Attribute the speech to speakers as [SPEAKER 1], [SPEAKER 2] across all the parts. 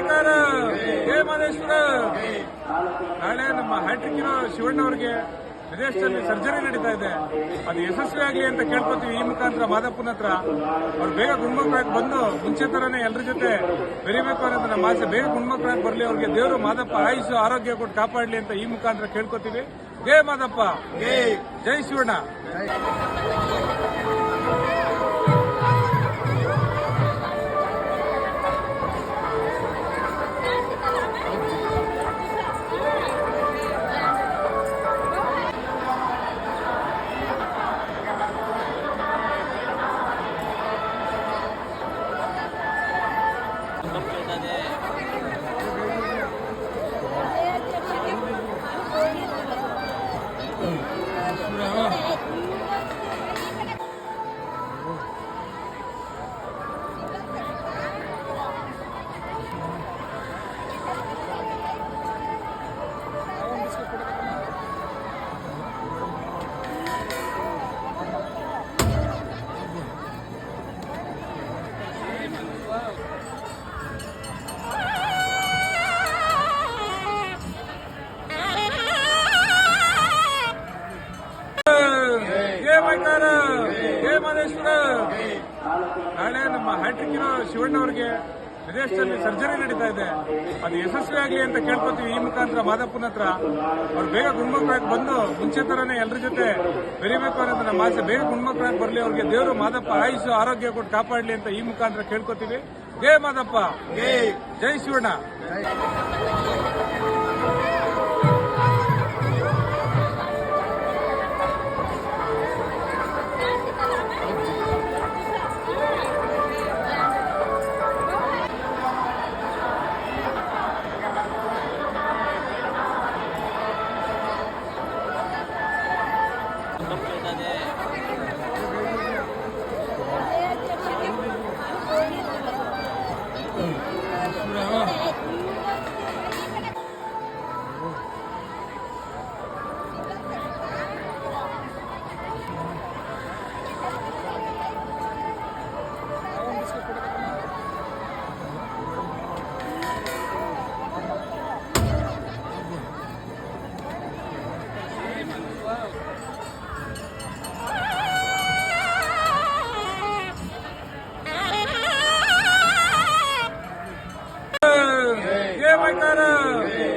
[SPEAKER 1] ಮೈಕಾರ ಜಯ ಮಾದೇಶ್ವರ. ನಾಳೆ ನಮ್ಮ ಹ್ಯಾಟ್ರಿಕ್ ಇರೋ ಶಿವಣ್ಣ ಅವರಿಗೆ ವಿದೇಶದಲ್ಲಿ ಸರ್ಜರಿ ನಡೀತಾ ಇದೆ. ಅದು ಯಶಸ್ವಿ ಆಗಲಿ ಅಂತ ಕೇಳ್ಕೊತೀವಿ ಈ ಮುಖಾಂತರ ಮಾದಪ್ಪನ ಹತ್ರ. ಅವ್ರು ಬೇಗ ಗುಣಮುಖರಾಗಿ ಬಂದು ಮುಂಚೆ ತರನೇ ಎಲ್ಲರ ಜೊತೆ ಬೆರಿಬೇಕು ಅನ್ನೋದು ನಮ್ಮ ಆಸೆ. ಬೇಗ ಗುಣಮುಖರಾಗಿ ಬರಲಿ, ಅವ್ರಿಗೆ ದೇವರು ಮಾದಪ್ಪ ಆಯುಷು ಆರೋಗ್ಯ ಕೊಟ್ಟು ಕಾಪಾಡಲಿ ಅಂತ ಈ ಮುಖಾಂತರ ಕೇಳ್ಕೊತೀವಿ. ಜೈ ಮಾದಪ್ಪ, ಜೈ ಶಿವಣ್ಣ. ಜಯ ಮಾದೇಶ್ವರ. ನಾಳೆ ನಮ್ಮ ಹ್ಯಾಟ್ರಿಕ್ ಇರೋ ಶಿವಣ್ಣ ಅವರಿಗೆ ವಿದೇಶದಲ್ಲಿ ಸರ್ಜರಿ ನಡೀತಾ ಇದೆ. ಅದು ಯಶಸ್ವಿ ಆಗಲಿ ಅಂತ ಕೇಳ್ಕೊತೀವಿ ಈ ಮುಖಾಂತರ ಮಾದಪ್ಪನ ಹತ್ರ. ಅವ್ರು ಬೇಗ ಗುಣಮುಖರಾಗಿ ಬಂದು ಮುಂಚೆ ತರನೇ ಎಲ್ಲರ ಜೊತೆ ಬೆರಿಬೇಕು ಅನ್ನೋದು ನಮ್ಮ ಆಸೆ. ಬೇಗ ಗುಣಮುಖರಾಗಿ ಬರಲಿ, ಅವ್ರಿಗೆ ದೇವರು ಮಾದಪ್ಪ ಆಯುಷು ಆರೋಗ್ಯ ಕೊಟ್ಟು ಕಾಪಾಡಲಿ ಅಂತ ಈ ಮುಖಾಂತರ ಕೇಳ್ಕೊತೀವಿ. ಜಯ ಮಾದಪ್ಪ, ಜೈ ಶಿವಣ್ಣ.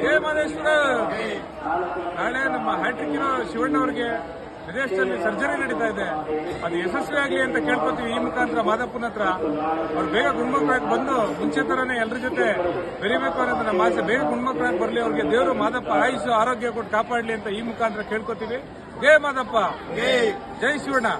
[SPEAKER 1] ಜಯ ಮಾದೇಶ್ವರ. ನಾಳೆ ನಮ್ಮ ಹ್ಯಾಟ್ರಿಕ್ ಇರೋ ಶಿವಣ್ಣ ಅವರಿಗೆ ವಿದೇಶದಲ್ಲಿ ಸರ್ಜರಿ ನಡೀತಾ ಇದೆ. ಅದು ಯಶಸ್ವಿ ಆಗಲಿ ಅಂತ ಕೇಳ್ಕೊತೀವಿ ಈ ಮುಖಾಂತರ ಮಾದಪ್ಪನ ಹತ್ರ. ಅವ್ರು ಬೇಗ ಗುಣಮುಖರಾಗಿ ಬಂದು ಮುಂಚೆ ತರನೇ ಎಲ್ಲರ ಜೊತೆ ಬೆರಿಬೇಕು ಅನ್ನೋದು ನಮ್ಮ ಆಸೆ. ಬೇಗ ಗುಣಮುಖರಾಗಿ ಬರಲಿ, ಅವ್ರಿಗೆ ದೇವರು ಮಾದಪ್ಪ ಆಯುಷು ಆರೋಗ್ಯ ಕೊಟ್ಟು ಕಾಪಾಡಲಿ ಅಂತ ಈ ಮುಖಾಂತರ ಕೇಳ್ಕೊತೀವಿ. ಜಯ ಮಾದಪ್ಪ, ಜೈ ಶಿವಣ್ಣ.